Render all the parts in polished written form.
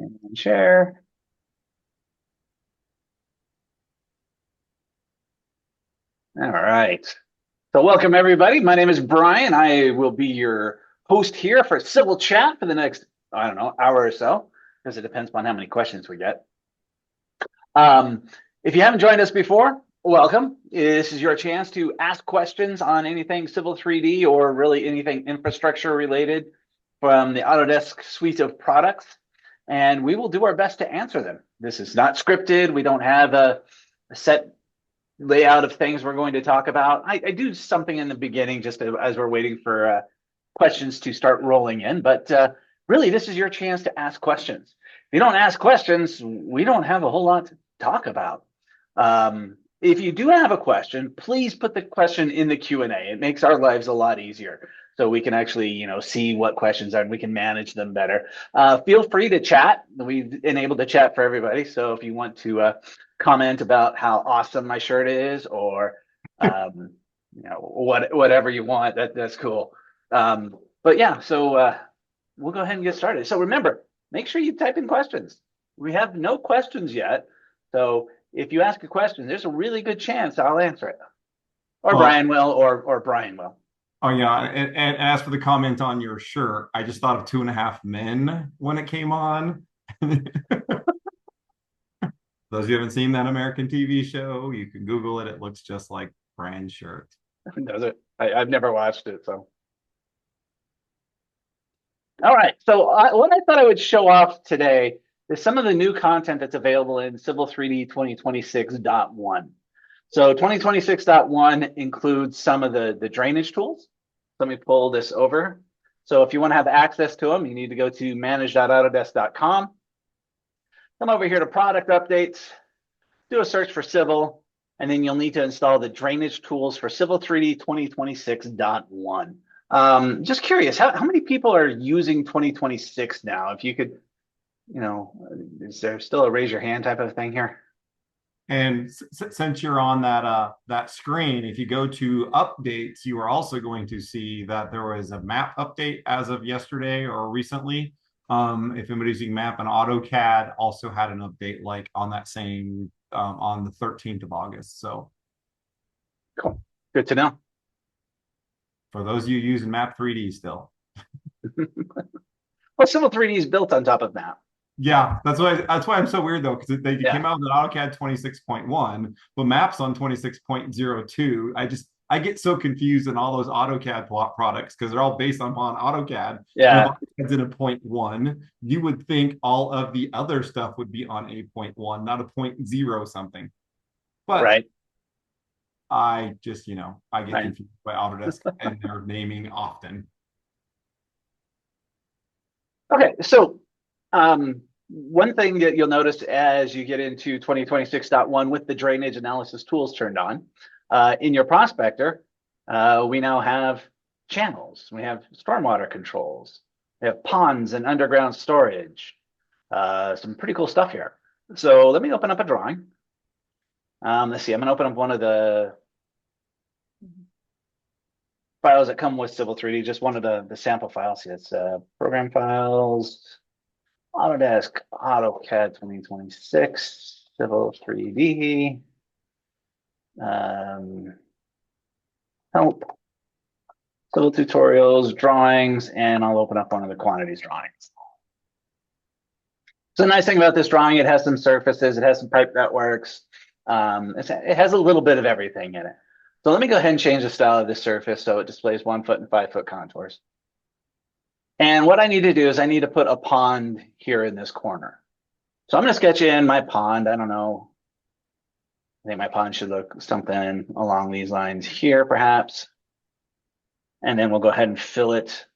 And share. All right. So welcome everybody. My name is Brian. I will be your host here for Civil Chat for the next, I don't know, hour or so, because it depends on how many questions we get. Um, if you haven't joined us before, welcome. This is your chance to ask questions on anything Civil 3D or really anything infrastructure related from the Autodesk suite of products, and we will do our best to answer them. This is not scripted. We don't have a set layout of things we're going to talk about. I do something in the beginning just as we're waiting for questions to start rolling in, but really this is your chance to ask questions. If you don't ask questions, we don't have a whole lot to talk about. If you do have a question, please put the question in the Q&A. It makes our lives a lot easier. So we can actually, see what questions are and we can manage them better. Feel free to chat. We've enabled the chat for everybody. So if you want to comment about how awesome my shirt is, or whatever you want, that's cool. But yeah, so we'll go ahead and get started. So remember, make sure you type in questions. We have no questions yet. So if you ask a question, there's a really good chance I'll answer it. Or Well, Brian will, or Brian will. oh yeah, and as for the comment on your shirt, I just thought of Two and a Half Men when it came on. Those of you who haven't seen that American TV show, you can Google it. It looks just like Brian's shirt. Does it? I've never watched it, so. All right. So what I thought I would show off today is some of the new content that's available in Civil 3D 2026.1. So 2026.1 includes some of the drainage tools. Let me pull this over. So if you want to have access to them, you need to go to manage.autodesk.com. Come over here to product updates, do a search for Civil, and then you'll need to install the drainage tools for Civil 3D 2026.1. Just curious, how many people are using 2026 now? If you could, is there still a raise your hand type of thing here? And since you're on that screen, if you go to updates, you are also going to see that there was a map update as of yesterday or recently. If anybody's using Map and AutoCAD, also had an update like on that same on the 13th of August. So Cool. Good to know. for those of you using Map 3D still. Well, Civil 3D is built on top of Map. Yeah, that's why I'm so weird though, because they Yeah. came out with AutoCAD 26.1, but Maps on 26.02. I get so confused in all those AutoCAD products because they're all based on AutoCAD. And if Yeah. AutoCAD's in a point one, you would think all of the other stuff would be on a point one, not a point zero something. But Right. I just, I get Right. confused by Autodesk and their naming often. Okay. So, one thing that you'll notice as you get into 2026.1 with the drainage analysis tools turned on, in your prospector, we now have channels. We have stormwater controls. We have ponds and underground storage. Some pretty cool stuff here. So let me open up a drawing. Let's see, I'm going to open up one of the files that come with Civil 3D, just one of the sample files. See, it's program files, Autodesk, AutoCAD 2026, Civil 3D, help, Civil tutorials, drawings, and I'll open up one of the quantities drawings. So the nice thing about this drawing, it has some surfaces, it has some pipe networks, it has a little bit of everything in it. So let me go ahead and change the style of this surface so it displays 1 foot and 5 foot contours. And what I need to do is I need to put a pond here in this corner. So I'm going to sketch in my pond. I don't know. I think my pond should look something along these lines here, perhaps. And then we'll go ahead and fill it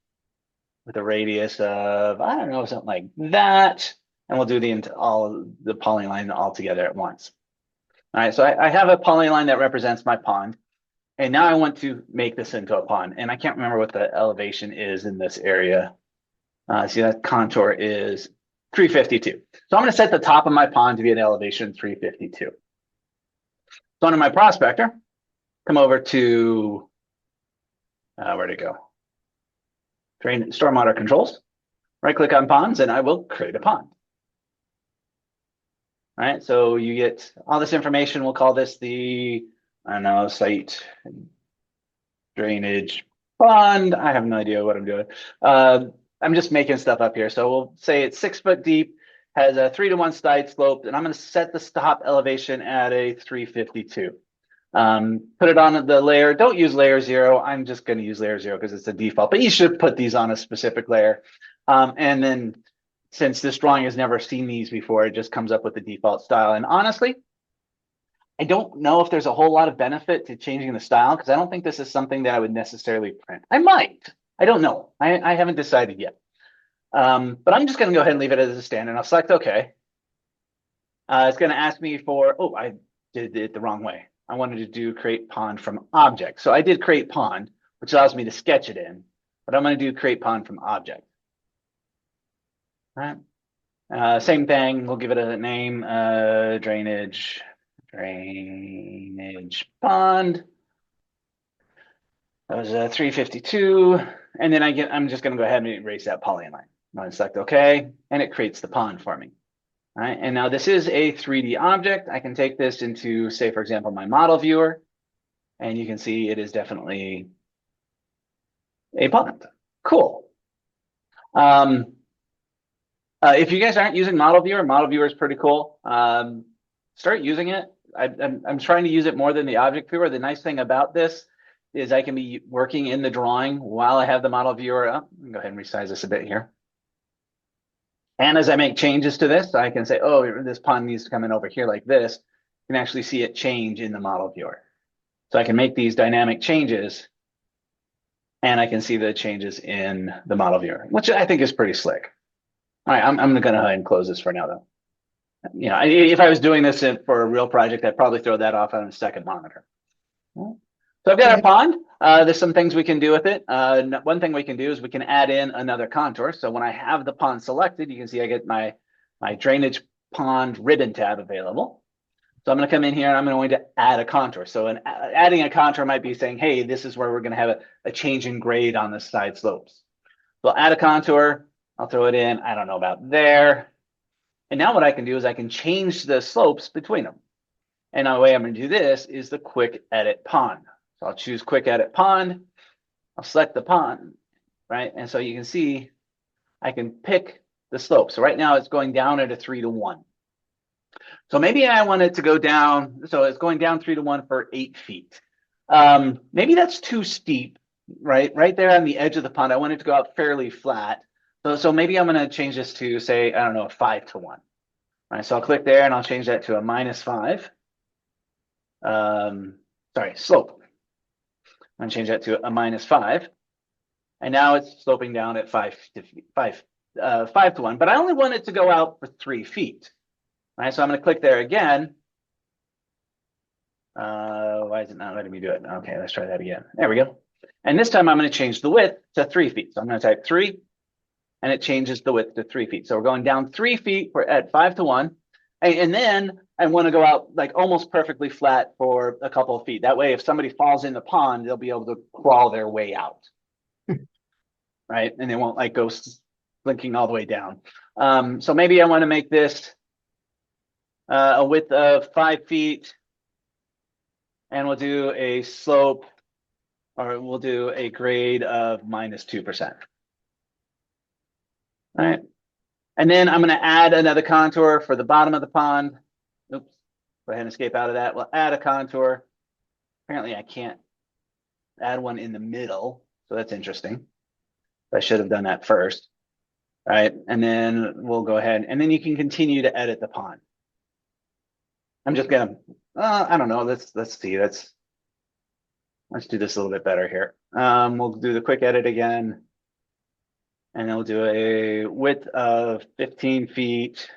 with a radius of, I don't know, something like that. And we'll do all the polyline all together at once. All right, so I have a polyline that represents my pond. And now I want to make this into a pond. And I can't remember what the elevation is in this area. See, that contour is 352. So I'm going to set the top of my pond to be an elevation 352. So under my prospector, come over to, where'd it go? Drain stormwater controls. Right click on ponds and I will create a pond. All right, so you get all this information. We'll call this the, I don't know, site drainage pond. I have no idea what I'm doing. Uh, I'm just making stuff up here. So we'll say it's 6 foot deep, has a 3-to-1 side slope, and I'm going to set the top elevation at a 352. Put it on the layer. Don't use layer 0. I'm just going to use layer 0 because it's a default, but you should put these on a specific layer. And then since this drawing has never seen these before, it just comes up with the default style. And honestly, I don't know if there's a whole lot of benefit to changing the style because I don't think this is something that I would necessarily print. I might. I don't know. I haven't decided yet. But I'm just going to go ahead and leave it as a standard. I'll select OK. It's going to ask me for, oh, I did it the wrong way. I wanted to do create pond from object. So I did create pond, which allows me to sketch it in, but I'm going to do create pond from object. All right. Same thing. We'll give it a name, drainage pond. That was 352. And then I'm just going to go ahead and erase that polyline line. I'm going to select OK, and it creates the pond for me. All right, and now this is a 3D object. I can take this into, say, for example, my model viewer, and you can see it is definitely a pond. Cool. If you guys aren't using model viewer is pretty cool. Start using it. I'm trying to use it more than the object viewer. The nice thing about this is I can be working in the drawing while I have the model viewer up. Let me go ahead and resize this a bit here. And as I make changes to this, I can say, oh, this pond needs to come in over here like this. You can actually see it change in the model viewer. So I can make these dynamic changes and I can see the changes in the model viewer, which I think is pretty slick. All right, I'm going to go ahead and close this for now, though. You know, if I was doing this for a real project, I'd probably throw that off on a second monitor. So I've got our pond. There's some things we can do with it. One thing we can do is we can add in another contour. So when I have the pond selected, you can see I get my drainage pond ribbon tab available. So I'm going to come in here and I'm going to add a contour. So adding a contour might be saying, hey, this is where we're going to have a change in grade on the side slopes. So I'll add a contour. I'll throw it in. I don't know about there. And now what I can do is I can change the slopes between them. And the way I'm going to do this is the quick edit pond. So I'll choose quick edit pond. I'll select the pond, right? And so you can see I can pick the slope. So right now it's going down at a 3-to-1. So maybe I want it to go down. So it's going down 3-to-1 for 8 feet. Maybe that's too steep, right? Right there on the edge of the pond. I want it to go out fairly flat. So maybe I'm going to change this to, say, I don't know, a 5-to-1. All right, so I'll click there and I'll change that to a -5. Sorry, slope. I'm going to change that to a -5. And now it's sloping down at 5-to-1, but I only want it to go out for 3 feet. All right, so I'm going to click there again. Why is it not letting me do it? Okay, let's try that again. There we go. And this time I'm going to change the width to 3 feet. So I'm going to type 3, and it changes the width to 3 feet. So we're going down 3 feet at 5-to-1. And then I want to go out like almost perfectly flat for a couple of feet. That way, if somebody falls in the pond, they'll be able to crawl their way out. Right? And they won't like go slinking all the way down. So maybe I want to make this a width of 5 feet. And we'll do a slope, or we'll do a grade of -2%. All right. And then I'm going to add another contour for the bottom of the pond. Oops. Go ahead and escape out of that. We'll add a contour. Apparently I can't add one in the middle. So that's interesting. I should have done that first. All right. And then we'll go ahead and then you can continue to edit the pond. I'm just going to, I don't know. Let's see. Let's do this a little bit better here. We'll do the quick edit again. And then we'll do a width of 15 feet.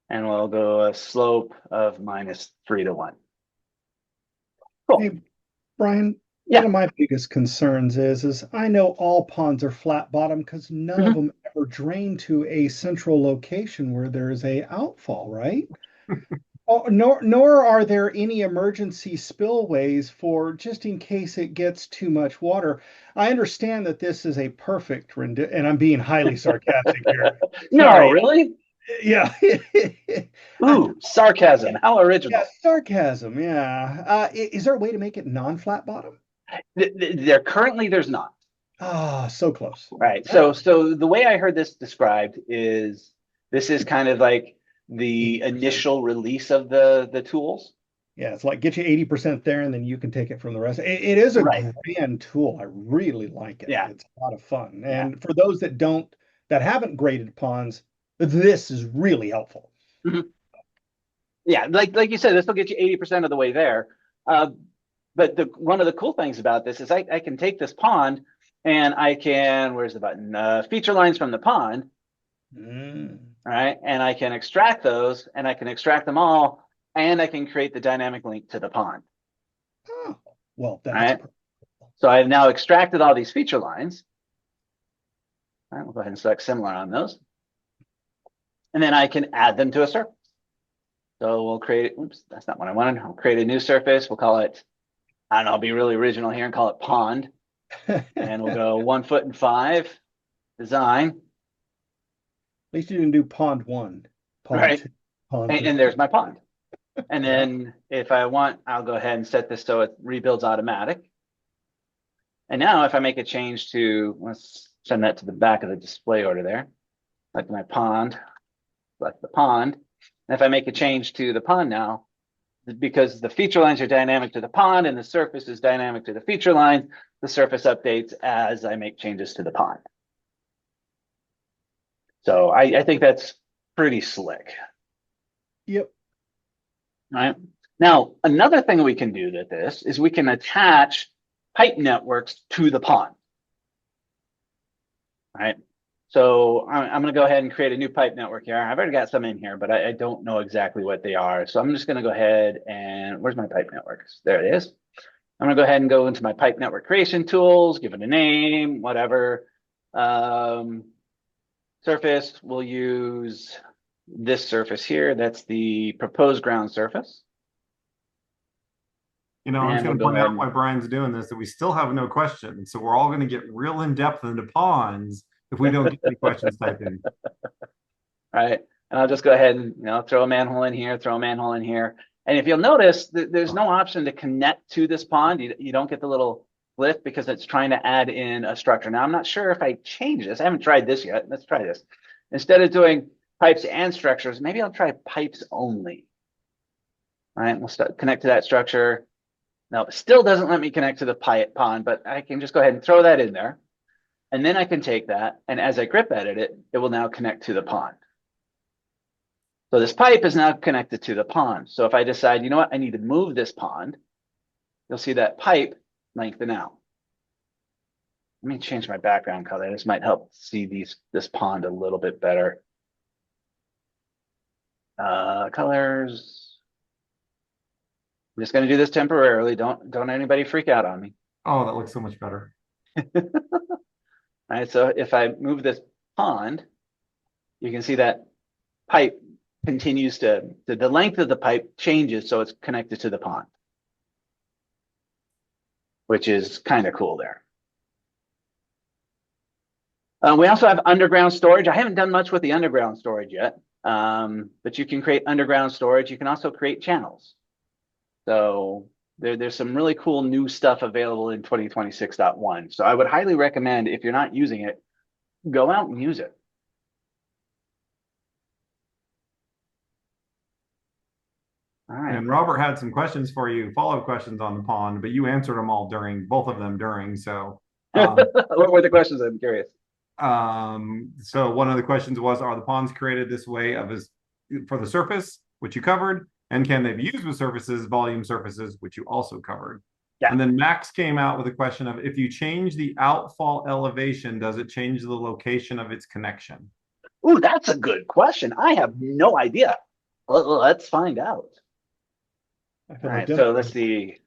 And we'll go a slope of -3-to-1. Cool. Hey, Brian, Yeah. one of my biggest concerns is I know all ponds are flat bottom because none of them ever drain to a central location where there is a outfall, right? Nor are there any emergency spillways for just in case it gets too much water. I understand that this is a perfect rendition, and I'm being highly sarcastic here. No, Sorry. really? Yeah. Ooh, sarcasm. How Yeah, original. sarcasm. Yeah. Is there a way to make it non-flat bottom? There's not. Ah, so close. Right. Ah, So the way I heard this described is this is kind of like the 80%. initial release of the tools. Yeah, it's like get you 80% there and then you can take it from the rest. It is a Right. grand tool. I really like it. Yeah. It's a lot of fun. Yeah. And for those that haven't graded ponds, this is really helpful. Mhm. Yeah. Like you said, this will get you 80% of the way there. Uh, but one of the cool things about this is I can take this pond and I can, where's the button? Feature lines from the pond. Mm. All right. And I can extract those and I can extract them all and I can create the dynamic link to the pond. Oh, well, All that's right. So I've now extracted all these feature lines. All right, we'll go ahead and select similar on those. And then I can add them to a surface. So we'll create, oops, that's not what I wanted. I'll create a new surface. We'll call it, I don't know, I'll be really original here and call it pond. And we'll go 1 foot and 5 design. At least you didn't do pond one, pond Right. two, pond And three. there's my pond. And Yeah. then if I want, I'll go ahead and set this so it rebuilds automatic. And now if I make a change to, let's send that to the back of the display order there, like my pond, select the pond. And if I make a change to the pond now, because the feature lines are dynamic to the pond and the surface is dynamic to the feature line, the surface updates as I make changes to the pond. So I think that's pretty slick. Yep. Right. Now, another thing we can do with this is we can attach pipe networks to the pond. Right. So I'm going to go ahead and create a new pipe network here. I've already got some in here, but I don't know exactly what they are. So I'm just going to go ahead and where's my pipe networks? There it is. I'm going to go ahead and go into my pipe network creation tools, give it a name, whatever. Surface, we'll use this surface here. That's the proposed ground surface. You know, I'm just And we'll going to go point ahead out why Brian's doing this, that we still have no questions. So we're all going to get real in depth into ponds if we don't get any questions typed in. right? And I'll just go ahead and throw a manhole in here, throw a manhole in here. And if you'll notice, there's no option to connect to this pond. You don't get the little lift because it's trying to add in a structure. Now, I'm not sure if I change this. I haven't tried this yet. Let's try this. Instead of doing pipes and structures, maybe I'll try pipes only. All right, we'll connect to that structure. Now, it still doesn't let me connect to the pond, but I can just go ahead and throw that in there. And then I can take that, and as I grip edit it, it will now connect to the pond. So this pipe is now connected to the pond. So if I decide, you know what, I need to move this pond, you'll see that pipe lengthen out. Let me change my background color. This might help see this pond a little bit better. Colors. I'm just going to do this temporarily. Don't anybody freak out on me. Oh, that looks so much better. All right, so if I move this pond, you can see that pipe continues the length of the pipe changes, so it's connected to the pond, which is kind of cool there. We also have underground storage. I haven't done much with the underground storage yet, but you can create underground storage. You can also create channels. So there's some really cool new stuff available in 2026.1. So I would highly recommend, if you're not using it, go out and use it. All right. And Robert had some questions for you, follow-up questions on the pond, but you answered them all during both of them during. So, What were the questions? I'm curious. so one of the questions was, are the ponds created this way for the surface, which you covered, and can they be used with surfaces, volume surfaces, which you also covered? Yeah. And then Max came out with a question of, if you change the outfall elevation, does it change the location of its connection? Ooh, that's a good question. I have no idea. Let's find out. All right, so let's see.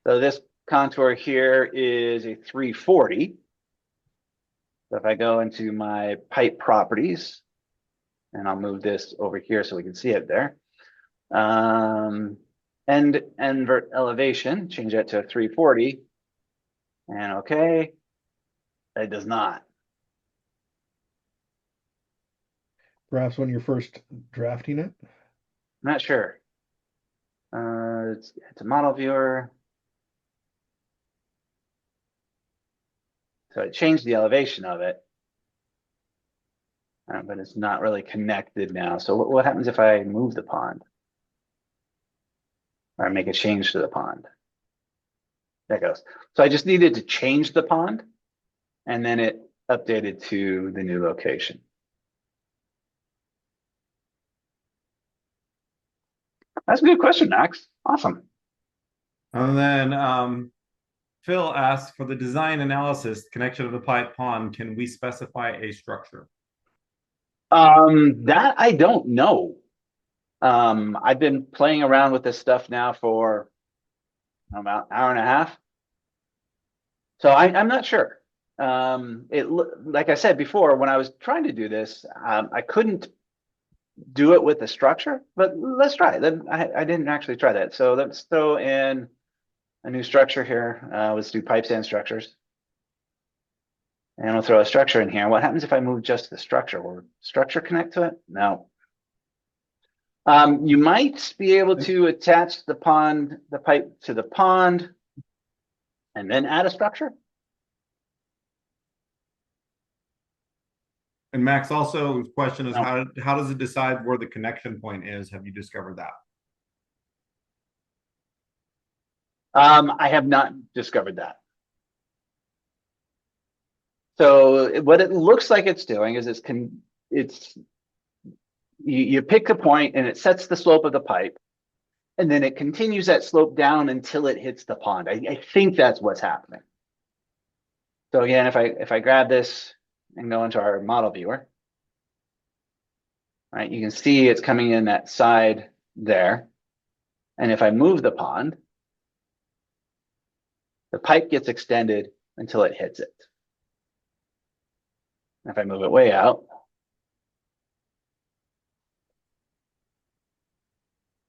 So this contour here is a 340. So if I go into my pipe properties, and I'll move this over here so we can see it there. End invert elevation, change that to a 340. And okay, it does not. Perhaps when you're first drafting it. I'm not sure. It's a model viewer. So it changed the elevation of it. But it's not really connected now. So what happens if I move the pond? Or I make a change to the pond? There it goes. So I just needed to change the pond, and then it updated to the new location. That's a good question, Max. Awesome. And then Phil asks, for the design analysis connection of the pipe pond, can we specify a structure? That I don't know. I've been playing around with this stuff now for about an hour and a half. So I'm not sure. Like I said before, when I was trying to do this, I couldn't do it with the structure, but let's try it. I didn't actually try that. So let's throw in a new structure here. Let's do pipes and structures. And we'll throw a structure in here. What happens if I move just the structure? Will structure connect to it? No. You might be able to attach the pipe to the pond, and then add a structure. And Max, also his question is, No. how does it decide where the connection point is? Have you discovered that? I have not discovered that. So what it looks like it's doing is you pick a point and it sets the slope of the pipe, and then it continues that slope down until it hits the pond. I think that's what's happening. So again, if I grab this and go into our model viewer, right, you can see it's coming in that side there. And if I move the pond, the pipe gets extended until it hits it. If I move it way out,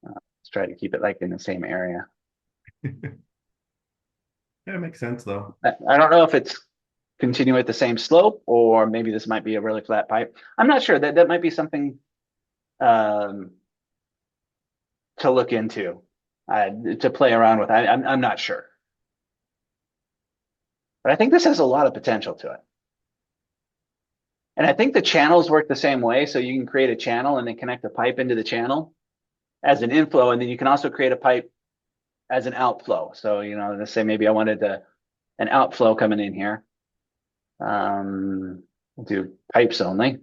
let's try to keep it like in the same area. Yeah, it makes sense though. I don't know if it's continuing at the same slope, or maybe this might be a really flat pipe. I'm not sure. That might be something to look into, to play around with. I'm not sure. But I think this has a lot of potential to it. And I think the channels work the same way. So you can create a channel and then connect a pipe into the channel as an inflow. And then you can also create a pipe as an outflow. So, let's say maybe I wanted an outflow coming in here. We'll do pipes only,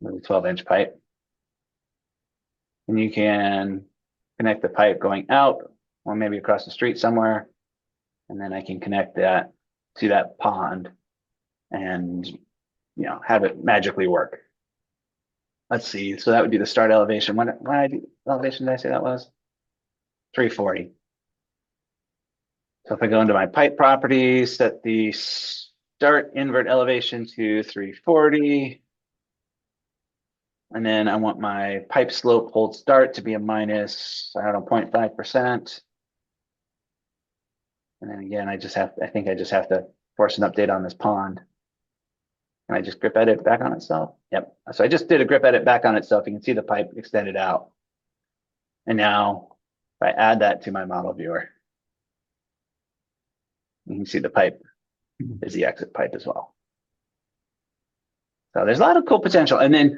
maybe 12-inch pipe. And you can connect the pipe going out, or maybe across the street somewhere. And then I can connect that to that pond and, have it magically work. Let's see. So that would be the start elevation. What elevation did I say that was? 340. So if I go into my pipe properties, set the start invert elevation to 340. And then I want my pipe slope hold start to be a minus, 0.5%. And then again, I think I just have to force an update on this pond. Can I just grip edit back on itself? Yep. So I just did a grip edit back on itself. You can see the pipe extended out. And now if I add that to my model viewer, you can see the pipe is the exit pipe as well. So there's a lot of cool potential. And then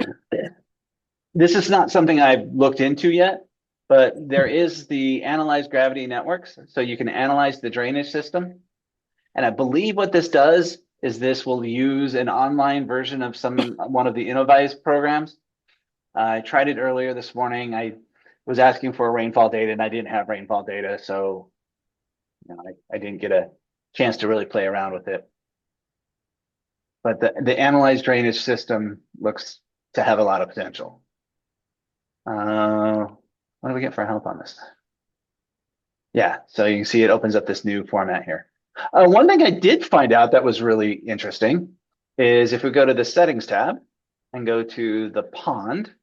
this is not something I've looked into yet, but there is the analyze gravity networks. So you can analyze the drainage system. And I believe what this does is this will use an online version of one of the Innovyze programs. I tried it earlier this morning. I was asking for rainfall data and I didn't have rainfall data. So I didn't get a chance to really play around with it. But the analyzed drainage system looks to have a lot of potential. What do we get for help on this? Yeah, so you can see it opens up this new format here. One thing I did find out that was really interesting is if we go to the settings tab and go to the pond,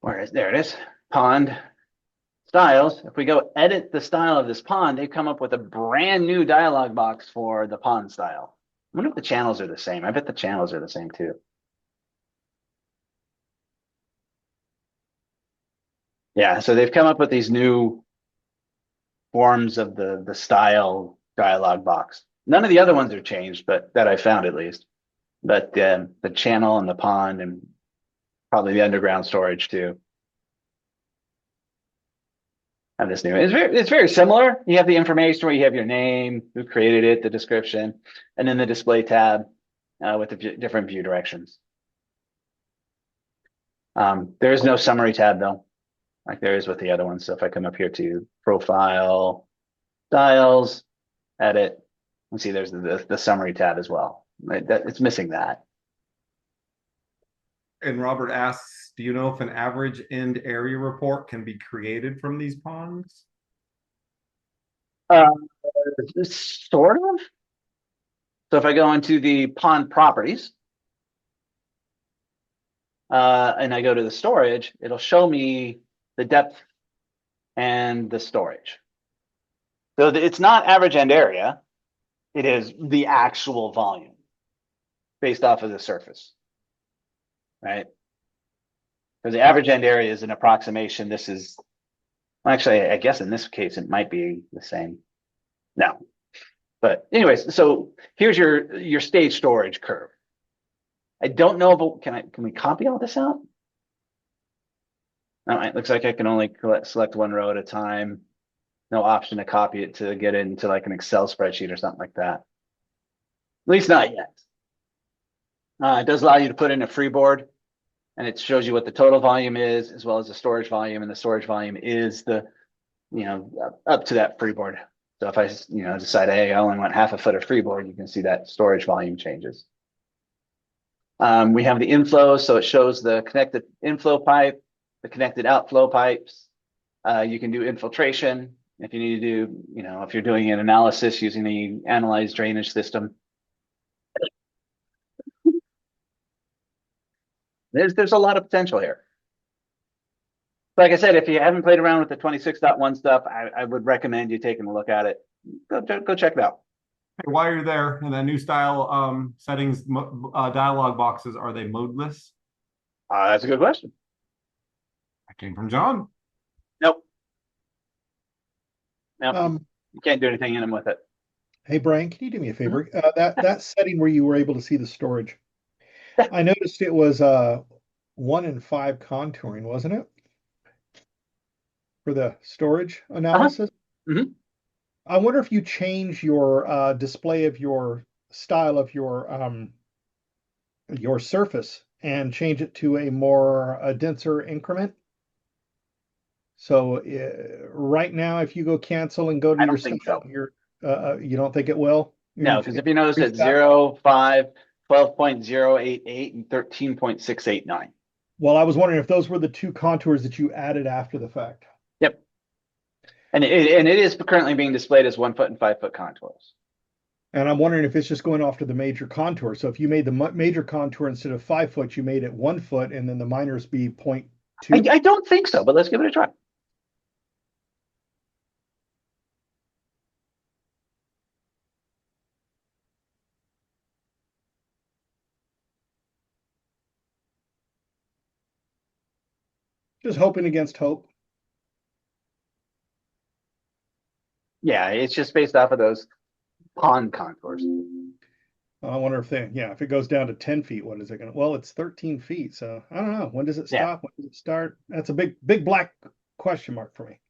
there it is, pond styles. If we go edit the style of this pond, they come up with a brand new dialog box for the pond style. wonder if the channels are the same. I bet the channels are the same too. Yeah, so they've come up with these new forms of the style dialog box. None of the other ones are changed, but that I found at least. But the channel and the pond and probably the underground storage too. And this new, it's very similar. You have the information where you have your name, who created it, the description, and then the display tab with the different view directions. There is no summary tab though, like there is with the other ones. So if I come up here to profile, styles, edit, and see there's the summary tab as well. Right? It's missing that. And Robert asks, do you know if an average end area report can be created from these ponds? Sort of. So if I go into the pond properties, and I go to the storage, it'll show me the depth and the storage. So it's not average end area. It is the actual volume based off of the surface, right? Because the average end area is an approximation. This is, well, actually, I guess in this case, it might be the same. No, but anyways, so here's your stage storage curve. I don't know if can we copy all this out? No, it looks like I can only select one row at a time. No option to copy it to get into like an Excel spreadsheet or something like that. At least not yet. It does allow you to put in a freeboard, and it shows you what the total volume is, as well as the storage volume, and the storage volume is the, up to that freeboard. So if I, decide, hey, I only want half a foot of freeboard, you can see that storage volume changes. We have the inflow, so it shows the connected inflow pipe, the connected outflow pipes. You can do infiltration if you need to do, if you're doing an analysis using the analyze drainage system. There's a lot of potential here. Like I said, if you haven't played around with the 26.1 stuff, I would recommend you taking a look at it. Go check it out. Hey, while you're there, in that new style settings dialog boxes, are they modeless? That's a good question. That came from John. Nope. You can't do anything in them with it. Hey, Brian, can you do me a favor? That setting where you were able to see the storage, I noticed it was 1 in 5 contouring, wasn't it? For the storage analysis. Mm-hmm. I wonder if you change your display of your style of your surface and change it to a more denser increment. So right now, if you go cancel and go to your style, you don't think it will? No, because if you notice it's 0, 5, 12.088, and 13.689. Well, I was wondering if those were the two contours that you added after the fact. Yep. And it is currently being displayed as 1 foot and 5 foot contours. And I'm wondering if it's just going off to the major contour. So if you made the major contour instead of 5 foot, you made it 1 foot, and then the minors be 0.2. I don't think so, but let's give it a try. Just hoping against hope. Yeah, it's just based off of those pond contours. I wonder if if it goes down to 10 feet, what is it going to? Well, it's 13 feet. So I don't know. When does it stop? Yeah. When does it start? That's a big black question mark for me.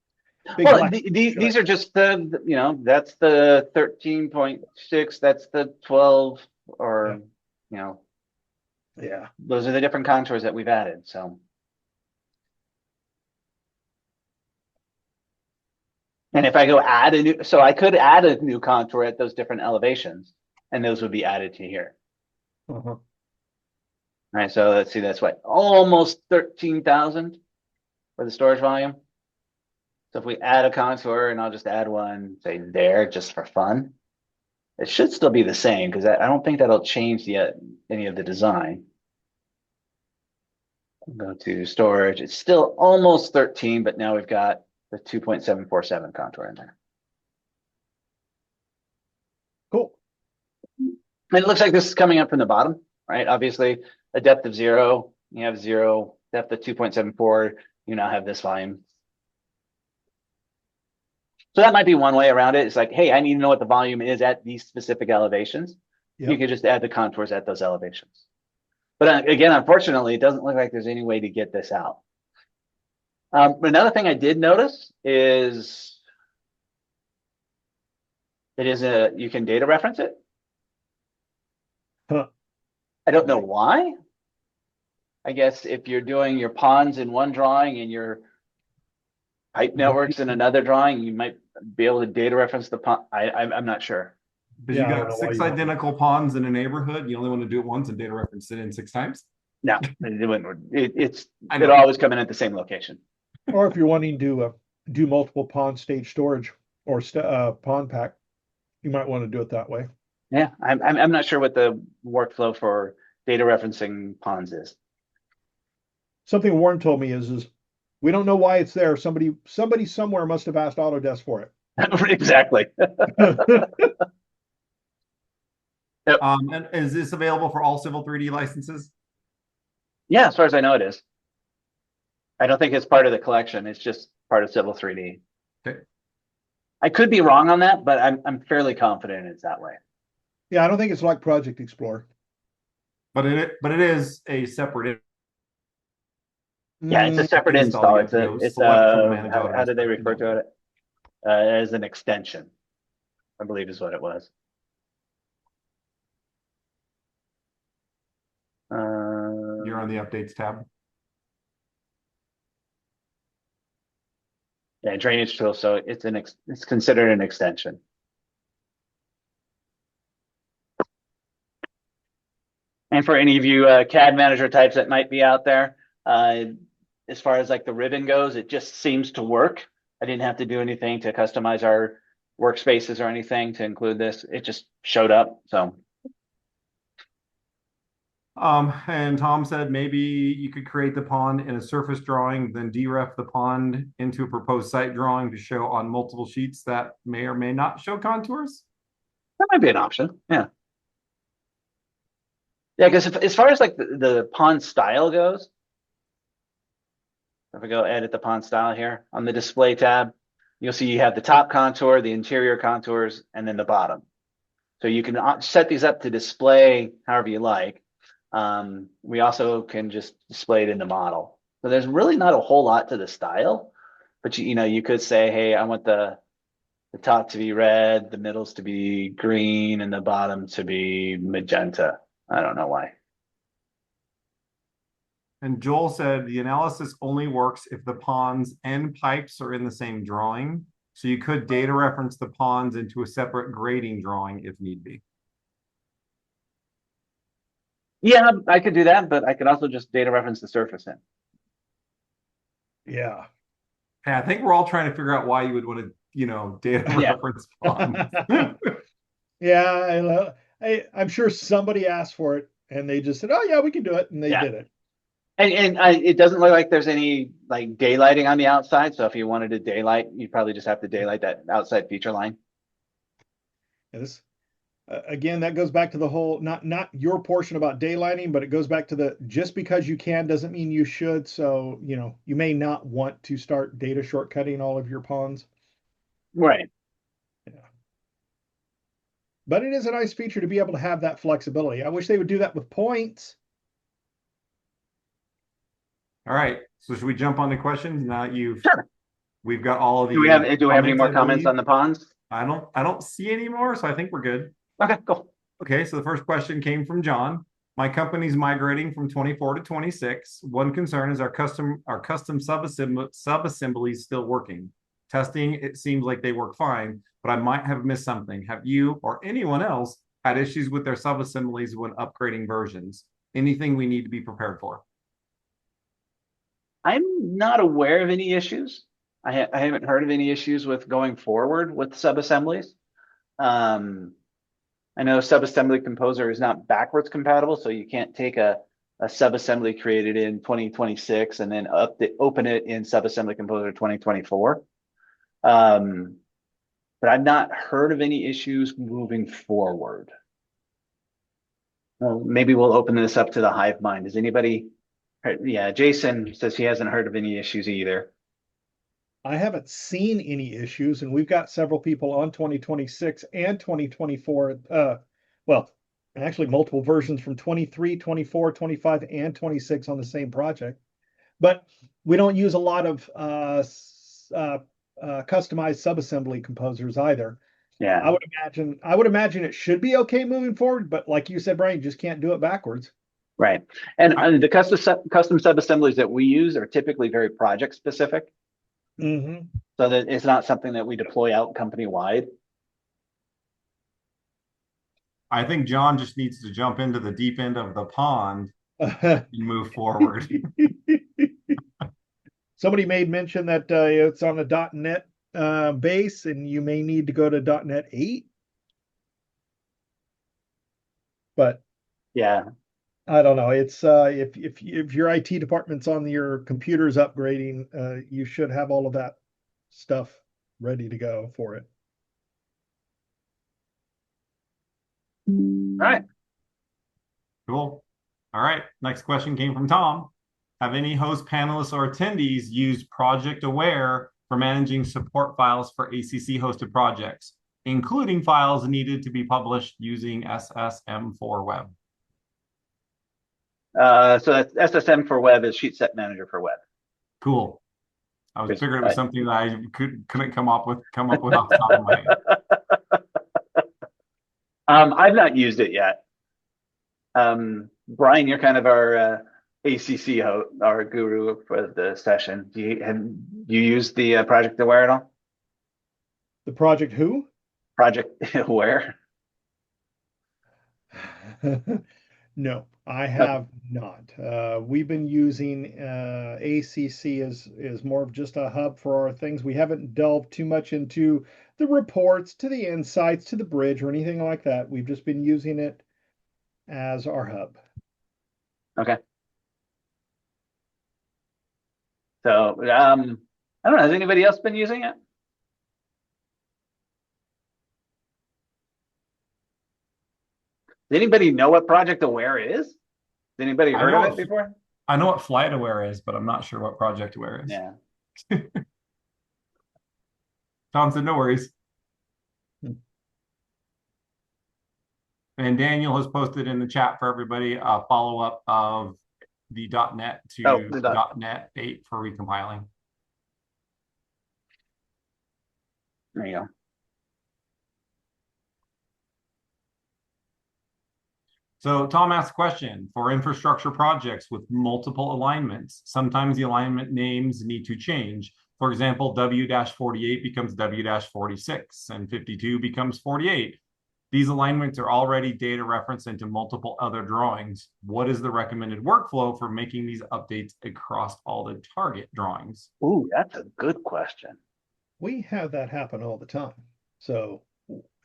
Well, these are just the, that's the 13.6, that's the 12, or, yeah, those are the different contours that we've added. So. And if I go add so I could add a new contour at those different elevations, and those would be added to here. Uh-huh. All right, so let's see, that's what, almost 13,000 for the storage volume. So if we add a contour, and I'll just add one, say there, just for fun, it should still be the same, because I don't think that'll change any of the design. Go to storage, it's still almost 13, but now we've got the 2.747 contour in there. Cool. And it looks like this is coming up from the bottom, right? Obviously, a depth of 0, you have 0, depth of 2.74, you now have this volume. So that might be one way around it. It's like, hey, I need to know what the volume is at these specific elevations. You Yep. can just add the contours at those elevations. But again, unfortunately, it doesn't look like there's any way to get this out. Another thing I did notice is you can data reference it. Huh. I don't know why. I guess if you're doing your ponds in one drawing and your pipe networks in another drawing, you might be able to data reference the pond. I'm not sure. Because Yeah, I you don't got know why 6 you want to. identical ponds in a neighborhood, you only want to do it once and data reference it in 6 times. No, it's I it'll know. always come in at the same location. Or if you're wanting to do multiple pond stage storage or pond pack, you might want to do it that way. Yeah, I'm not sure what the workflow for data referencing ponds is. Something Warren told me is we don't know why it's there. Somebody somewhere must have asked Autodesk for it. Exactly. And is this available for all Civil 3D licenses? Yeah, as far as I know, it is. I don't think it's part of the collection. It's just part of Civil 3D. Okay. I could be wrong on that, but I'm fairly confident it's that way. Yeah, I don't think it's like Project Explorer. But it is a separate. Yeah, it's a separate install. install. You have to go select from manage How Autodesk did they to refer do to it? As an extension, I believe is what it was. You're on the updates tab. Yeah, drainage tool. So it's considered an extension. And for any of you CAD manager types that might be out there, as far as like the ribbon goes, it just seems to work. I didn't have to do anything to customize our workspaces or anything to include this. It just showed up. So And Tom said maybe you could create the pond in a surface drawing, then deref the pond into a proposed site drawing to show on multiple sheets that may or may not show contours. that might be an option. Yeah. Yeah, because as far as like the pond style goes, if I go edit the pond style here on the display tab, you'll see you have the top contour, the interior contours, and then the bottom. So you can set these up to display however you like. We also can just display it in the model. So there's really not a whole lot to the style, but you could say, hey, I want the top to be red, the middles to be green, and the bottom to be magenta. I don't know why. And Joel said the analysis only works if the ponds and pipes are in the same drawing. So you could data reference the ponds into a separate grading drawing if need be. Yeah, I could do that, but I could also just data reference the surface in. Yeah. And I think we're all trying to figure out why you would want to, data reference ponds. Yeah, I'm sure somebody asked for it and they just said, "Oh yeah, we can do it," and they did it. And it doesn't look like there's any like daylighting on the outside. So if you wanted to daylight, you'd probably just have to daylight that outside feature line. This again, that goes back to the whole not your portion about daylighting, but it goes back to the just because you can doesn't mean you should. So you may not want to start data shortcutting all of your ponds. Right. Yeah. But it is a nice feature to be able to have that flexibility. I wish they would do that with points. All right. So should we jump on to questions now that Sure. we've got all of the Do we have any more comments on the ponds? I don't see any more, so I think we're good. Okay, cool. Okay, so the first question came from John. My company's migrating from 24 to 26. One concern is our custom sub-assemblies still working. Testing, it seems like they work fine, but I might have missed something. Have you or anyone else had issues with their sub-assemblies when upgrading versions? Anything we need to be prepared for? I'm not aware of any issues. I haven't heard of any issues with going forward with sub-assemblies. I know SubAssembly Composer is not backwards compatible, so you can't take a sub-assembly created in 2026 and then open it in SubAssembly Composer 2024. But I've not heard of any issues moving forward. Well, maybe we'll open this up to the hive mind. Does anybody? Yeah, Jason says he hasn't heard of any issues either. I haven't seen any issues, and we've got several people on 2026 and 2024. Well, actually, multiple versions from 23, 24, 25, and 26 on the same project. But we don't use a lot of customized subassembly composers either. Yeah, I would imagine it should be okay moving forward, but like you said, Brian, you just can't do it backwards. right. And the custom sub-assemblies that we use are typically very project specific, Mm-hmm. so that it's not something that we deploy out company wide. I think John just needs to jump into the deep end of the pond and move forward. Somebody made mention that it's on a .NET base, and you may need to go to .NET 8. But Yeah, I don't know. It's if your IT department's on your computers upgrading, you should have all of that stuff ready to go for it. all right. Cool. All right. Next question came from Tom. Have any host panelists or attendees used Project Aware for managing support files for ACC hosted projects, including files needed to be published using SSM for Web? So that's SSM for web is Sheet Set Manager for web. Cool. I was Yes, figuring it was right. something that I couldn't come up with off the top of my head. I've not used it yet. Brian, you're kind of our ACC our guru for the session. Do you use the Project Aware at all? The project who? Project Aware? No, I have not. We've been using ACC as more of just a hub for our things. We haven't delved too much into the reports, to the insights, to the bridge, or anything like that. We've just been using it as our hub. Okay. So I don't know. Has anybody else been using it? Does anybody know what Project Aware is? Has anybody heard of it before? I know what FlightAware is, but I'm not sure what Project Aware is. Yeah. Tom said, no worries. And Daniel has posted in the chat for everybody a follow-up of the .NET to .NET 8 for recompiling. There you go. So Tom asked a question for infrastructure projects with multiple alignments. Sometimes the alignment names need to change. For example, W-48 becomes W-46 and 52 becomes 48. These alignments are already data referenced into multiple other drawings. What is the recommended workflow for making these updates across all the target drawings? Ooh, that's a good question. We have that happen all the time. So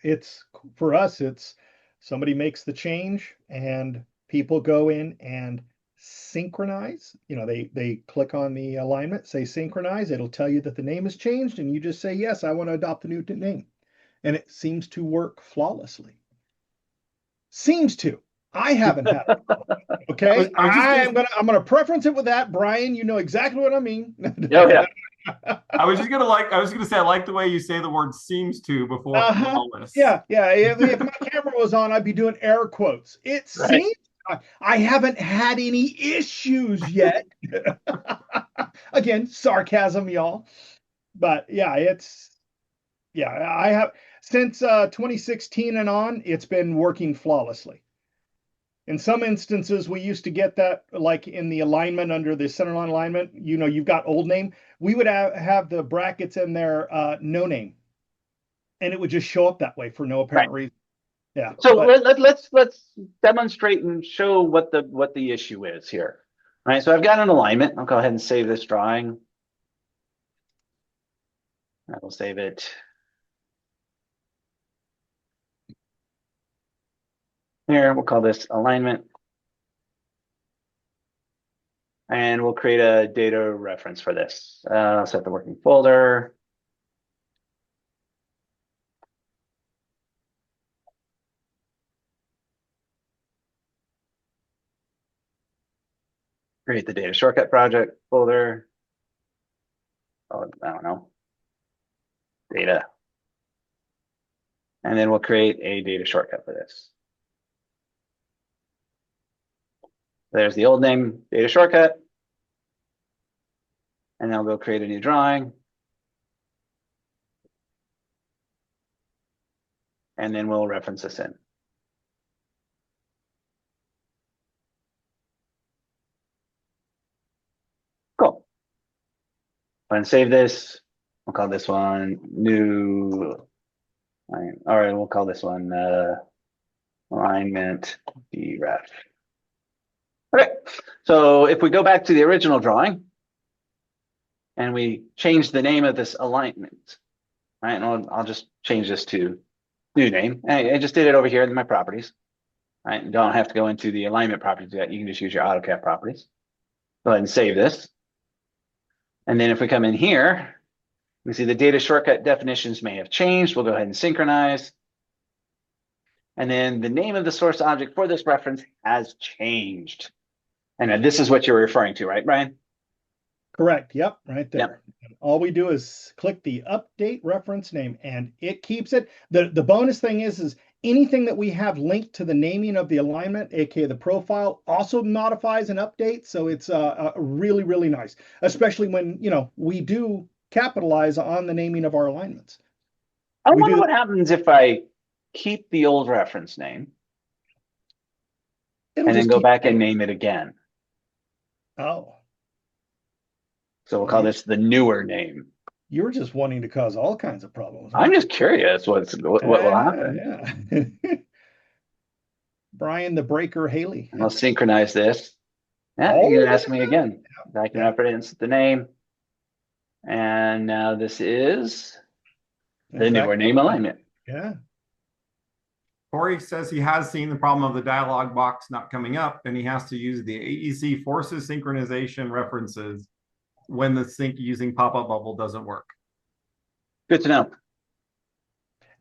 it's for us, it's somebody makes the change and people go in and synchronize. They click on the alignment, say synchronize. It'll tell you that the name has changed, and you just say, yes, I want to adopt the new name. And it seems to work flawlessly. Seems to. I haven't had it. Okay. I'm gonna preference it with that. Brian, you know exactly what I mean. Oh yeah. I was gonna say I like the way you say the word seems to before flawless. Yeah. If my camera was on, I'd be doing air quotes. It seems I haven't had any issues yet. Again, sarcasm, y'all. But yeah, I have since 2016 and on, it's been working flawlessly. In some instances, we used to get that like in the alignment under the centerline alignment, you've got old name. We would have the brackets in there, no name. And it would just show up that way for no apparent reason. Yeah. So let's demonstrate and show what the issue is here. All right. So I've got an alignment. I'll go ahead and save this drawing. I will save it. Here, we'll call this alignment. And we'll create a data reference for this. Set the working folder. Create the data shortcut project folder. Oh, I don't know. Data. And then we'll create a data shortcut for this. There's the old name, data shortcut. And then we'll go create a new drawing. And then we'll reference this in. Cool. Go ahead and save this. We'll call this one new. All right, we'll call this one alignment deref. Okay, so if we go back to the original drawing and we change the name of this alignment, right? And I'll just change this to new name. I just did it over here in my properties. Right? You don't have to go into the alignment properties yet. You can just use your AutoCAD properties. Go ahead and save this. And then if we come in here, we see the data shortcut definitions may have changed. We'll go ahead and synchronize. And then the name of the source object for this reference has changed. And this is what you're referring to, right, Brian? Correct. Yep, right there. Yep. And all we do is click the update reference name and it keeps it. The bonus thing is anything that we have linked to the naming of the alignment, aka the profile, also modifies and updates. So it's really, really nice, especially when, you know, we do capitalize on the naming of our alignments. I wonder what happens if I keep the old reference name and then go back and name it again. Oh. So we'll call this the newer name. You're just wanting to cause all kinds of problems. I'm just curious what will happen. Yeah. Brian the Breaker Haley. I'll synchronize this. Yeah, you can ask me again. I can reference the name. And now this is the newer name alignment. Yeah. Corey says he has seen the problem of the dialog box not coming up, and he has to use the AEC forces synchronization references when the sync using pop-up bubble doesn't work. Good to know.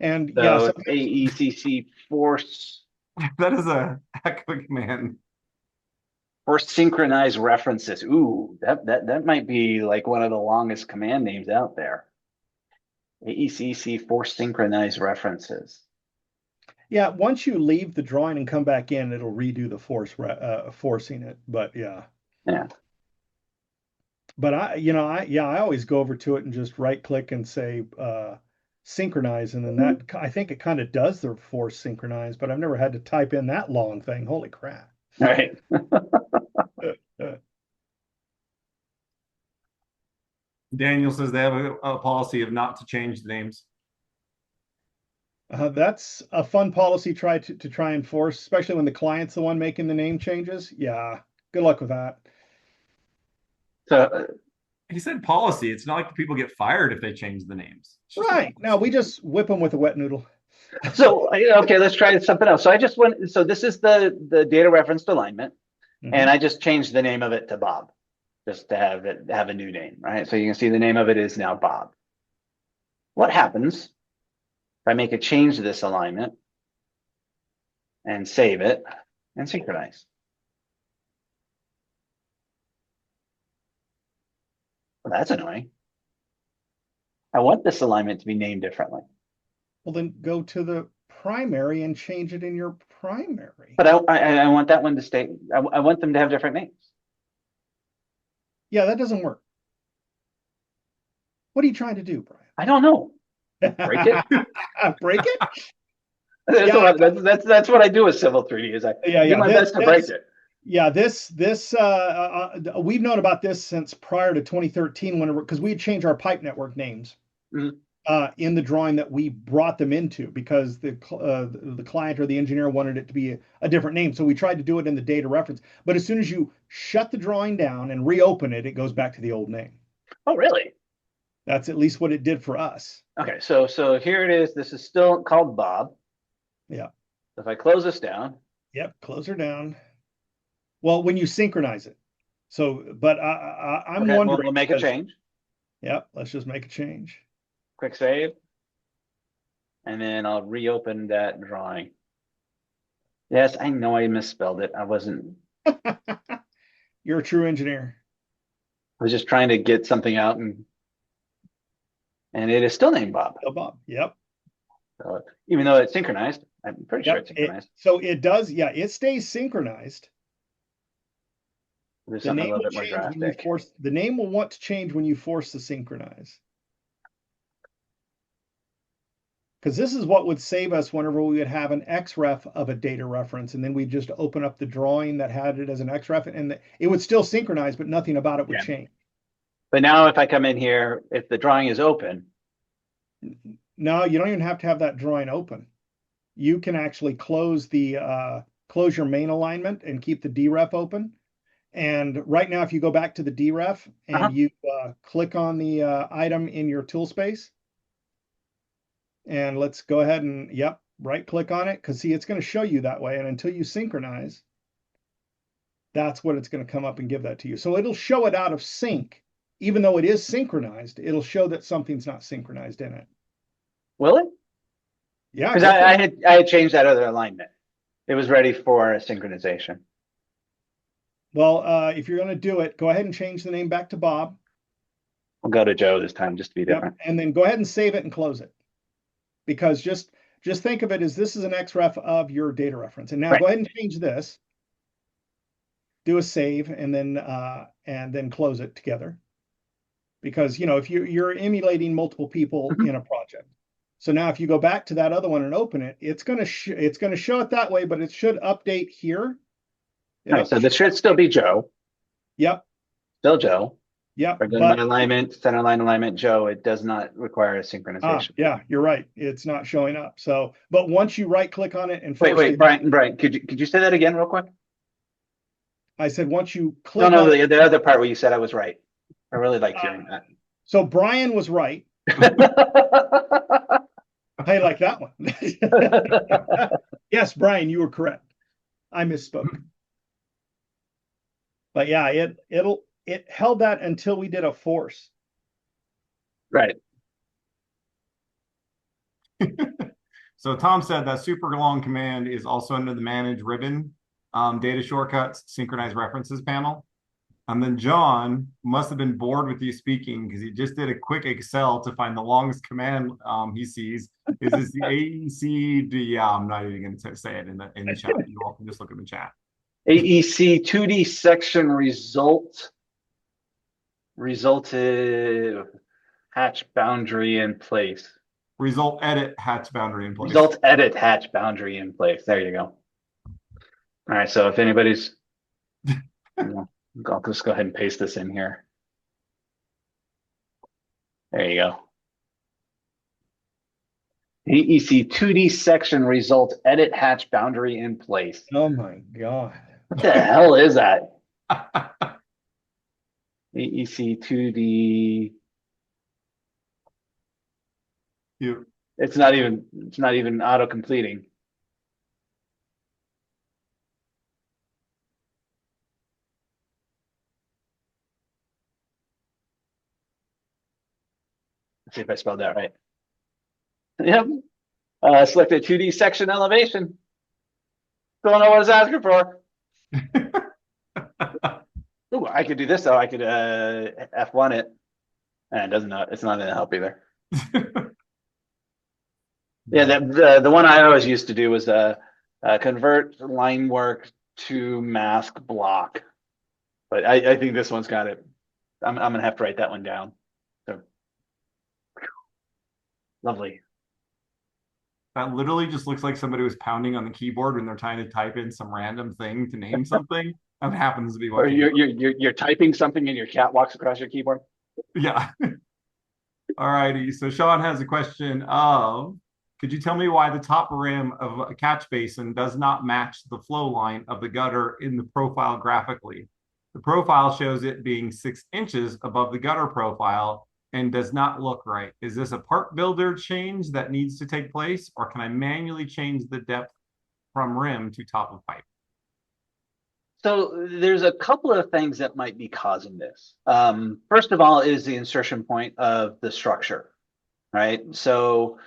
And so yeah, AECC force. That is a heck of a command. Force synchronize references. Ooh, that might be like one of the longest command names out there. AECC force synchronize references. Yeah, once you leave the drawing and come back in, it'll redo the forcing it. But yeah. Yeah. But I always go over to it and just right click and say synchronize, and then that I think it kind of does the force synchronize, but I've never had to type in that long thing. Holy crap. All right. Daniel says they have a policy of not to change the names. That's a fun policy to try and force, especially when the client's the one making the name changes. Yeah, good luck with that. So he said policy. It's not like people get fired if they change the names. Right. No, we just whip them with a wet noodle. So, okay, let's try something else. So I just went, so this is the data referenced alignment, and I just changed the name of it to Bob, just to have a new name, right? So you can see the name of it is now Bob. What happens if I make a change to this alignment and save it and synchronize? Well, that's annoying. I want this alignment to be named differently. Well, then go to the primary and change it in your primary. But I want that one to stay. I want them to have different names. Yeah, that doesn't work. What are you trying to do, Brian? I don't know. Break it? Break it? That's what I do with Civil 3D is I do my best to break it. Yeah, we've known about this since prior to 2013 because we had changed our pipe network names in the drawing that we brought them into because the client or the engineer wanted it to be a different name. So we tried to do it in the data reference. But as soon as you shut the drawing down and reopen it, it goes back to the old name. Oh, really? That's at least what it did for us. Okay, so here it is. This is still called Bob. Yeah. If I close this down. Yep, close her down. Well, when you synchronize it. So, but I'm wondering. We'll make a change. Yep, let's just make a change. Quick save. And then I'll reopen that drawing. Yes, I know I misspelled it. I wasn't. You're a true engineer. I was just trying to get something out, and it is still named Bob. Oh, Bob. Yep. So even though it's synchronized, I'm pretty sure Yep. it's synchronized. So it does, yeah, it stays synchronized. There's The something a name little will bit more change when you drastic. force, the name will want to change when you force the synchronize. Because this is what would save us whenever we would have an XREF of a data reference, and then we'd just open up the drawing that had it as an XREF, and it would still synchronize, but nothing about it would Yeah. change. But now if I come in here, if the drawing is open, No, you don't even have to have that drawing open. You can actually close your main alignment and keep the DREF open. And right now, if you go back to the DREF and you click on the item in your tool space, and let's go ahead and, yep, right click on it, because see, it's going to show you that way. And until you synchronize, that's what it's going to come up and give that to you. So it'll show it out of sync. Even though it is synchronized, it'll show that something's not synchronized in it. will it? Yeah, Because I had changed that other alignment. It was ready for a synchronization. well, if you're going to do it, go ahead and change the name back to Bob. We'll go to Joe this time just to be different. Yep. And then go ahead and save it and close it. Because just think of it as this is an XREF of your data reference. And now Right. go ahead and change this. Do a save and then close it together. Because if you're emulating multiple people in a project. So now if you go back to that other one and open it, it's going to show it that way, but it should update here. All right, so this should still be Joe. Yep. Still Joe. Yep. Or my alignment, center line alignment, Joe. It does not require a synchronization. Yeah, you're right. It's not showing up. So, but once you right click on it and wait, Brian, could you say that again real quick? I said once you click. No, the other part where you said I was right. I really like hearing that. So Brian was right. I like that one. Yes, Brian, you were correct. I misspoke. But yeah, it held that until we did a force. Right. So Tom said that super long command is also under the manage ribbon, data shortcuts, synchronize references panel. And then John must have been bored with you speaking because he just did a quick Excel to find the longest command he sees. Is this the AEC? Yeah, I'm not even going to say it in the chat. You all can just look in the chat. AEC 2D section resulted hatch boundary in place. Result edit hatch boundary in place. Result edit hatch boundary in place. There you go. All right. So if anybody's, I'll just go ahead and paste this in here. There you go. AEC 2D section result edit hatch boundary in place. Oh my God. What the hell is that? AEC 2D. It's not even auto completing. Let's see if I spelled that right. Yep. Select a 2D section elevation. Don't know what it's asking for. Ooh, I could do this though. I could F1 it. And it doesn't know. It's not going to help either. Yeah, the one I always used to do was convert line work to mask block. But I think this one's got it. I'm gonna have to write that one down. So lovely. That literally just looks like somebody was pounding on the keyboard when they're trying to type in some random thing to name something. That happens to be what. Or you're typing something and your cat walks across your keyboard. Yeah. All righty. So Sean has a question of, could you tell me why the top rim of a catch basin does not match the flow line of the gutter in the profile graphically? The profile shows it being 6 inches above the gutter profile and does not look right. Is this a part builder change that needs to take place, or can I manually change the depth from rim to top of pipe? So there's a couple of things that might be causing this. First of all is the insertion point of the structure, right? So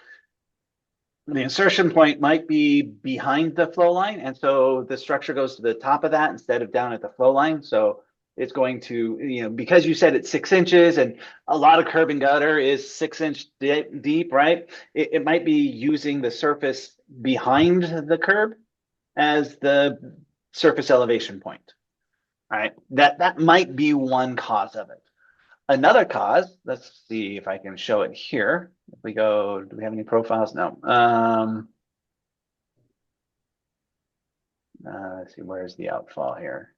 the insertion point might be behind the flow line, and so the structure goes to the top of that instead of down at the flow line. So it's going to, because you said it's 6 inches and a lot of curb and gutter is 6 inch deep, right? It might be using the surface behind the curb as the surface elevation point, right? That might be one cause of it. Another cause, let's see if I can show it here. If we go, do we have any profiles? No. Let's see, where's the outfall here?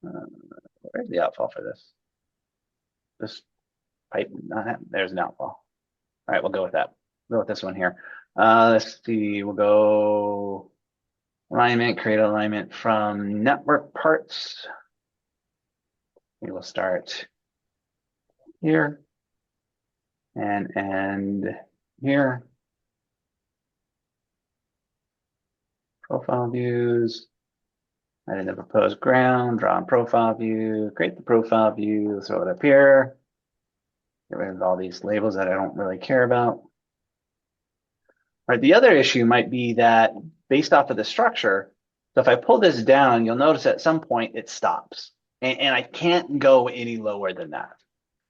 Where's the outfall for this? This pipe, there's an outfall. All right, we'll go with that. We'll go with this one here. Let's see, we'll go alignment, create alignment from network parts. We will start here and here. Profile views. Add in the proposed ground, draw on profile view, create the profile view, throw it up here. Get rid of all these labels that I don't really care about. All right, the other issue might be that based off of the structure, so if I pull this down, you'll notice at some point it stops. And I can't go any lower than that.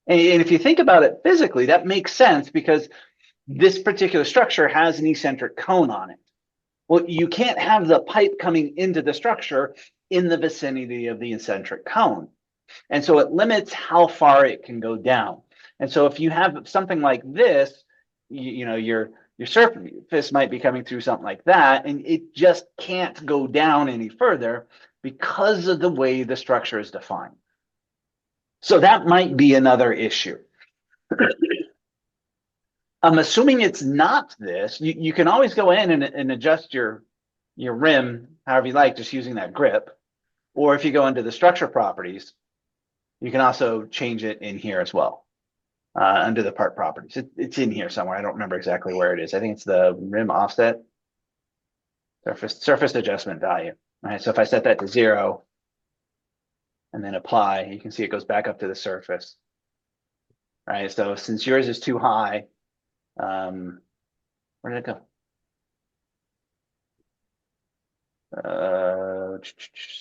And if you think about it physically, that makes sense because this particular structure has an eccentric cone on it. Well, you can't have the pipe coming into the structure in the vicinity of the eccentric cone. And so it limits how far it can go down. And so if you have something like this, your surface might be coming through something like that, and it just can't go down any further because of the way the structure is defined. So that might be another issue. I'm assuming it's not this. You can always go in and adjust your rim however you like, just using that grip. Or if you go into the structure properties, you can also change it in here as well, under the part properties. It's in here somewhere. I don't remember exactly where it is. I think it's the rim offset, surface adjustment value. All right, so if I set that to 0 and then apply, you can see it goes back up to the surface. All right, so since yours is too high, where did it go?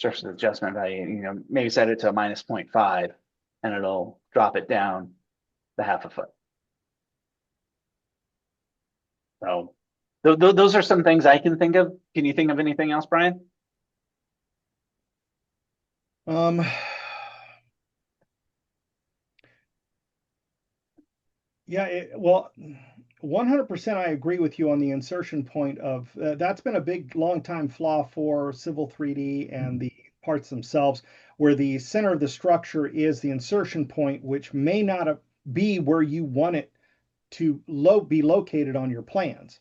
Surface adjustment value, maybe set it to a minus 0.5 and it'll drop it down the half a foot. So those are some things I can think of. Can you think of anything else, Brian? Yeah, well, 100% I agree with you on the insertion point of that's been a big long time flaw for Civil 3D and the parts themselves, where the center of the structure is the insertion point, which may not be where you want it to be located on your plans.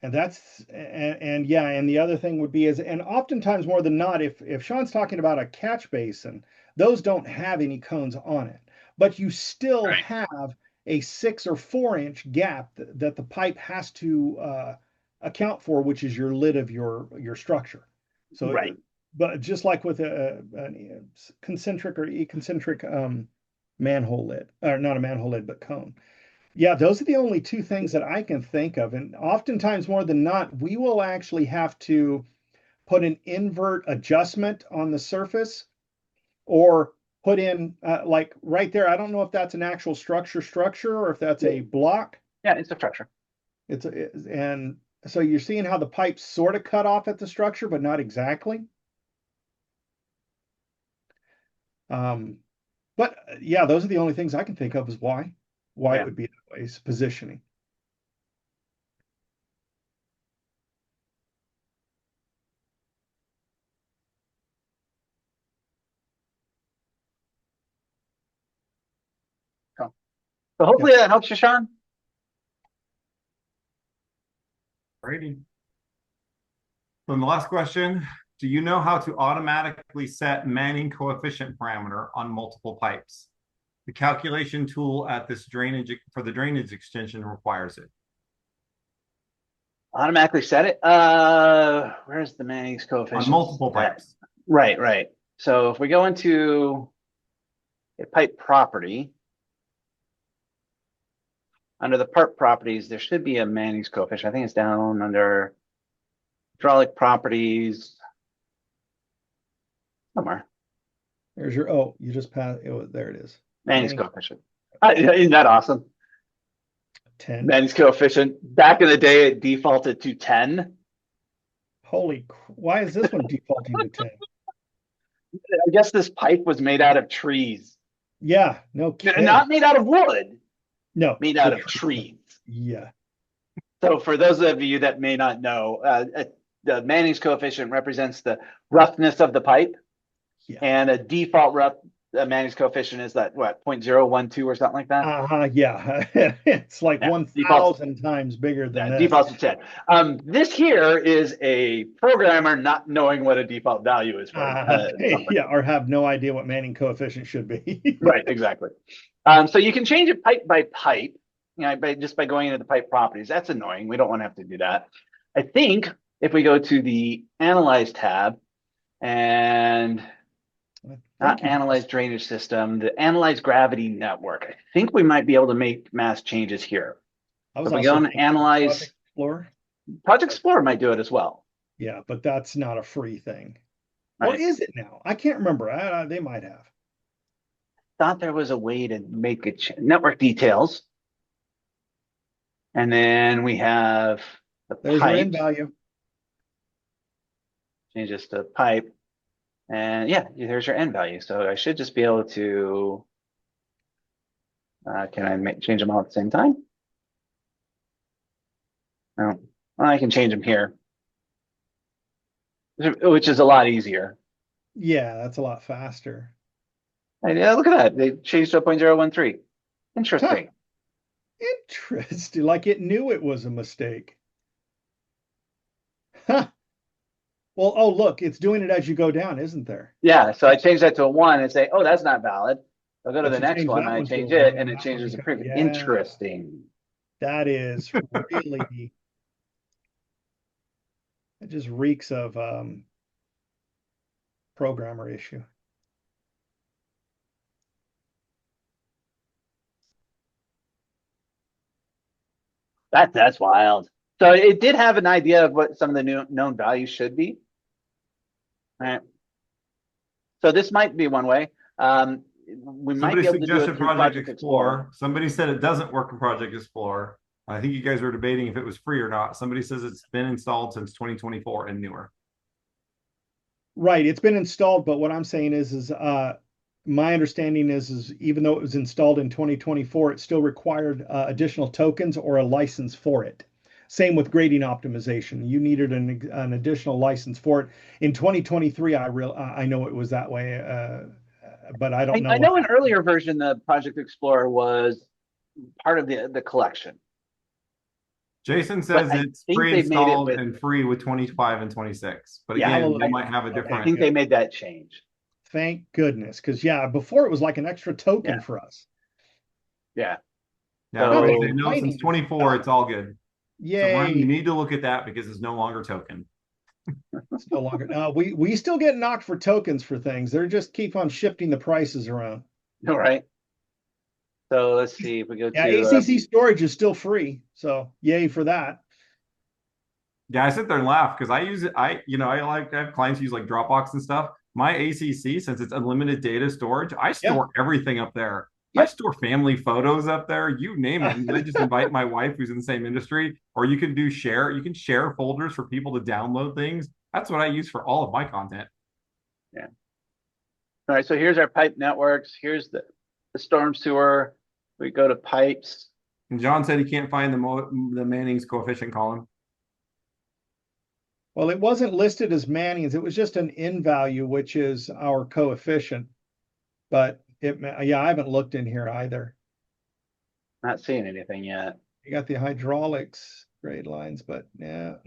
And that's yeah, and the other thing would be and oftentimes more than not, if Sean's talking about a catch basin, those don't have any cones on it, but you still have a 6 or 4 inch gap that the pipe has to account for, which is your lid of your structure. So but just like with a concentric or eccentric manhole lid, or not a manhole lid, but cone. Yeah, those are the only two things that I can think of. And oftentimes, more than not, we will actually have to put an invert adjustment on the surface or put in like right there. I don't know if that's an actual structure or if that's a block. Yeah, it's a structure. And so you're seeing how the pipes sort of cut off at the structure, but not exactly. But yeah, those are the only things I can think of is why it would be that way, is positioning. So hopefully that helps you, Sean. Alrighty. Then the last question, do you know how to automatically set Manning coefficient parameter on multiple pipes? The calculation tool at this for the drainage extension requires it. Automatically set it. Where's the Manning's coefficient? On multiple pipes. Right. So if we go into a pipe property, under the park properties, there should be a Manning's coefficient. I think it's down under hydraulic properties somewhere. There's your, oh, you just passed, oh, there it is. Manning's Manning. coefficient. Isn't that awesome? 10. Manning's coefficient. Back in the day, it defaulted to 10. Why is this one defaulting to 10? I guess this pipe was made out of trees. Yeah, no kidding. Not made out of wood, No, made out of trees. Yeah. So for those of you that may not know, the Manning's coefficient represents the roughness of the pipe. Yeah. And a default Manning's coefficient is that, what, 0.012 or something like that? Yeah. It's like Yeah, 1,000 times bigger than Yeah, this. default's to 10. This here is a programmer not knowing what a default value is for. Yeah, or have no idea what Manning coefficient should be. Right, exactly. So you can change it pipe by pipe, you know, just by going into the pipe properties. That's annoying. We don't want to have to do that. I think if we go to the Analyze tab and not Analyze Drainage System, the Analyze Gravity Network, I think we might be able to make mass changes here. I was If we go and Analyze, Project Explorer might do it as well. Yeah, but that's not a free thing. Right. Or is it now? I can't remember. They might have. Thought there was a way to make it network details. And then we have the There's your end pipe. value. Change this to pipe. And yeah, there's your end value. So I should just be able to, can I change them all at the same time? No, well, I can change them here, which is a lot easier. Yeah, that's a lot faster. And yeah, look at that. They changed to a 0.013. Interesting. Interesting. Like it knew it was a mistake. Huh. Well, oh, look, it's doing it as you go down, isn't there? Yeah, so I changed that to a 1 and say, oh, that's not valid. I'll go to But the you next change one that and I one to change a it 1, and it and that changes the one previous. yeah. Interesting. That is really, it just reeks of programmer issue. That's wild. So it did have an idea of what some of the new known values should be. All right. So this might be one way. We might be able to do it suggested through Project Explorer. Somebody said it doesn't work in Project Explorer. I think you guys were debating if it was free or not. Somebody says it's been installed since 2024 and newer. Right, it's been installed, but what I'm saying is my understanding is even though it was installed in 2024, it still required additional tokens or a license for it. Same with grading optimization. You needed an additional license for it. In 2023, I know it was that way, but I don't know. I know an earlier version, the Project Explorer was part of the collection. Jason says it's pre-installed and free with 25 and 26. But again, they might have a different. I think they made that change. Thank goodness, because yeah, before it was like an extra token for us. Yeah. No, since 24, it's all good. Yay. So Brian, you need to look at that because it's no longer token. It's no longer. We still get knocked for tokens for things. They're just keep on shifting the prices around. All right. So let's see if we go to ACC storage is still free. So yay for that. Yeah, I sit there and laugh because I use it. I like to have clients use like Dropbox and stuff. My ACC, since it's unlimited data storage, I store everything up there. I store family photos up there, you name it. And I just invite my wife who's in the same industry, or you can share folders for people to download things. That's what I use for all of my content. Yeah. All right, so here's our pipe networks. Here's the storm sewer. We go to pipes. And John said he can't find the Manning's coefficient column. Well, it wasn't listed as Manning's. It was just an N value, which is our coefficient. But I haven't looked in here either. Not seeing anything yet. You got the hydraulics grade lines, but no,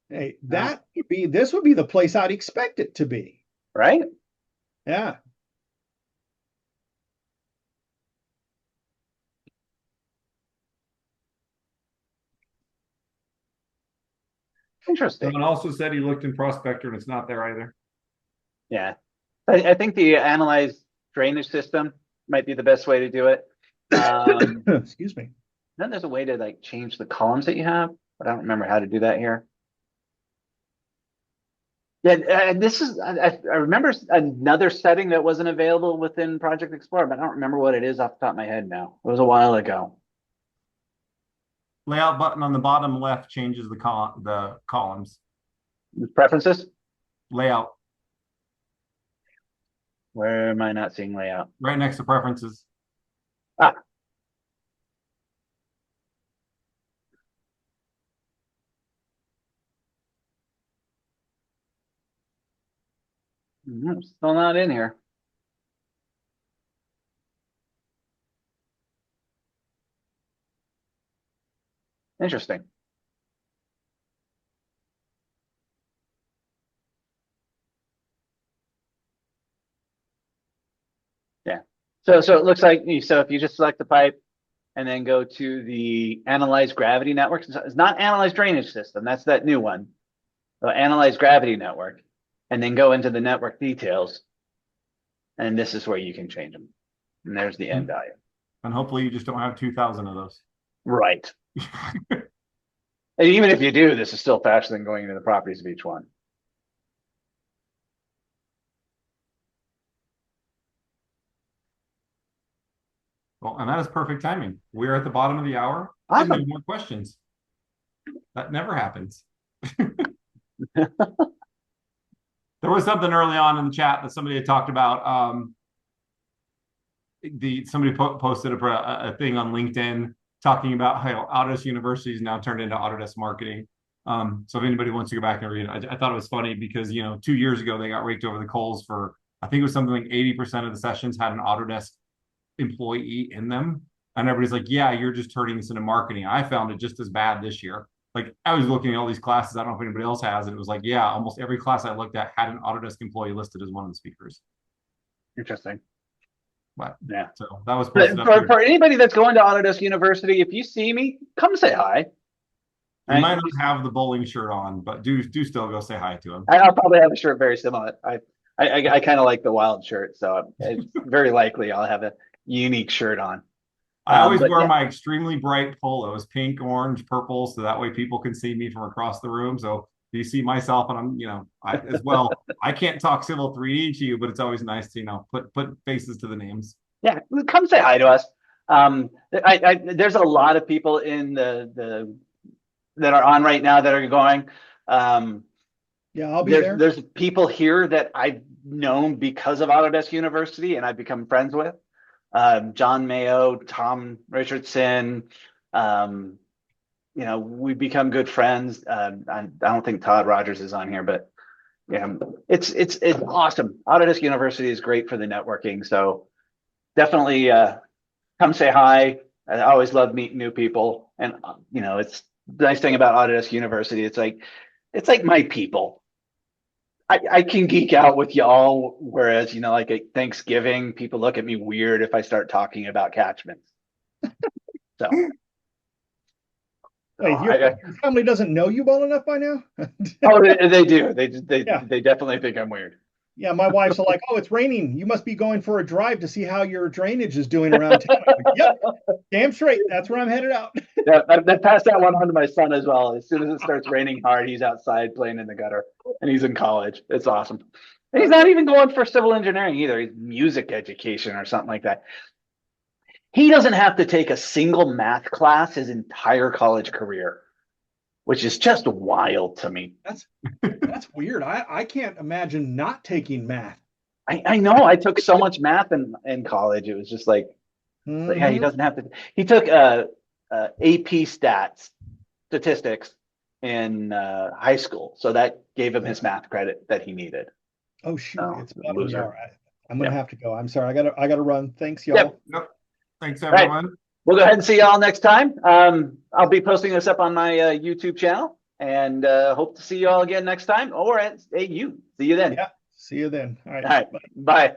hey, this would be the place I'd expect it to be. Right? Yeah. Interesting. Someone also said he looked in Prospector and it's not there either. Yeah. I think the Analyze Drainage System might be the best way to do it. Excuse me. Then there's a way to like change the columns that you have, but I don't remember how to do that here. Yeah, and this is, I remember another setting that wasn't available within Project Explorer, but I don't remember what it is off the top of my head now. It was a while ago. Layout button on the bottom left changes the columns. Preferences? Layout Where am I not seeing layout? right next to preferences. Ah. Still not in here. Interesting. Yeah. So it looks like, so if you just select the pipe and then go to the analyze gravity network, it's not analyze drainage system. That's that new one. So analyze gravity network and then go into the network details. And this is where you can change them. And there's the end value. And hopefully you just don't have 2,000 of those. Right. And even if you do, this is still faster than going into the properties of each one. Well, and that is perfect timing. We're at the bottom of the hour. Awesome. No more questions. That never happens. There was something early on in the chat that somebody had talked about. Somebody posted a thing on LinkedIn talking about how Autodesk University is now turned into Autodesk Marketing. So if anybody wants to go back and read it, I thought it was funny because 2 years ago they got raked over the coals for, I think it was something like 80% of the sessions had an Autodesk employee in them, and everybody's like, yeah, you're just turning this into marketing. I found it just as bad this year. Like, I was looking at all these classes, I don't know if anybody else has, and it was like, yeah, almost every class I looked at had an Autodesk employee listed as one of the speakers. Interesting. But yeah, so that was for anybody that's going to Autodesk University, if you see me, come say hi. You might not have the bowling shirt on, but do still go say hi to him. I'll probably have a shirt very similar. I kind of like the wild shirt, so it's very likely I'll have a unique shirt on. I always wear my extremely bright polos, pink, orange, purple, so that way people can see me from across the room. So you see myself, and I'm, as well. I can't talk Civil 3D to you, but it's always nice to, put faces to the names. Yeah, come say hi to us. There's a lot of people in the that are on right now that are going. Yeah, I'll be there. There's people here that I've known because of Autodesk University, and I've become friends with. John Mayo, Tom Richardson, we become good friends. I don't think Todd Rogers is on here, but it's awesome. Autodesk University is great for the networking, so definitely come say hi. I always love meeting new people, and it's the nice thing about Autodesk University. It's like my people. I can geek out with y'all, whereas, like at Thanksgiving, people look at me weird if I start talking about catchments. So. Wait, your family doesn't know you well enough by now? Oh, they do. They definitely think I'm weird. Yeah, my wife's like, oh, it's raining. You must be going for a drive to see how your drainage is doing around town. Like, yep, damn straight. That's where I'm headed out. Yeah, I passed that one on to my son as well. As soon as it starts raining hard, he's outside playing in the gutter, and he's in college. It's awesome. And he's not even going for civil engineering either. He's music education or something like that. He doesn't have to take a single math class his entire college career, which is just wild to me. That's weird. I can't imagine not taking math. I know. I took so much math in college. It was just like, yeah, he doesn't have to. He took AP statistics in high school, so that gave him his math credit that he needed. Oh shoot! It's all right. I'm gonna have to go. I'm sorry. I gotta run. Thanks, y'all. Yep. Thanks, everyone. Right. We'll go ahead and see y'all next time. I'll be posting this up on my YouTube channel, and hope to see you all again next time, or at AU. See you then. Yeah. See you then. All right. All right. Bye.